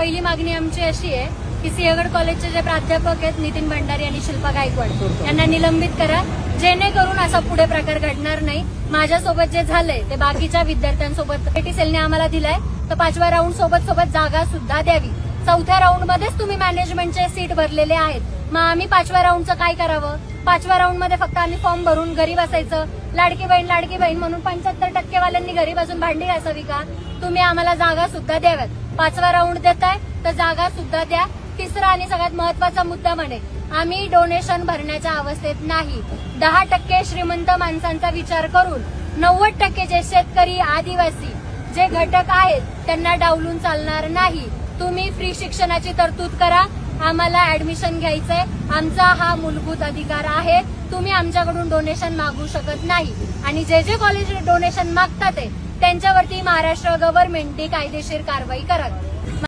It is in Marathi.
पहिली मागणी आमची अशी आहे की सिंहगड कॉलेजचे जे प्राध्यापक आहेत नितीन भंडारी आणि शिल्पा गायकवाड यांना निलंबित करा, जेणेकरून असा पुढे प्रकार घडणार नाही। माझ्यासोबत जे झालंय ते बाकीच्या विद्यार्थ्यांसोबत आयटी सेलने आम्हाला दिलाय, तर 5व्या राऊंड सोबत जागा सुद्धा द्यावी। 4थ्या राऊंड मध्येच तुम्ही मॅनेजमेंटचे सीट भरलेले आहेत, मग आम्ही 5व्या राऊंडचं काय करावं? 5व्या राऊंड मध्ये फक्त आम्ही फॉर्म भरून घरी बसायचं, लाडकी बहीण म्हणून 75% वाल्यांनी घरी बसून भांडी घासावी का? तुम्ही आम्हाला जागा सुद्धा द्याव्यात। 5वा राऊंड देताय तर जागा सुद्धा द्या। तिसरा आणि सगळ्यात महत्वाचा मुद्दा म्हणजे आम्ही डोनेशन भरण्याच्या अवस्थेत नाही। 10% श्रीमंत माणसांचा विचार करून 90% जे शेतकरी आदिवासी जे घटक आहेत त्यांना डावलून चालणार नाही। तुम्ही फ्री शिक्षणाची तरतूद करा, आम्हाला ऍडमिशन घ्यायचंय, आमचा हा मूलभूत अधिकार आहे। तुम्ही आमच्याकडून डोनेशन मागू शकत नाही आणि जे जे कॉलेज डोनेशन मागतात त्यांच्यावरती महाराष्ट्र गव्हर्नमेंटने कायदेशीर कारवाई करावी।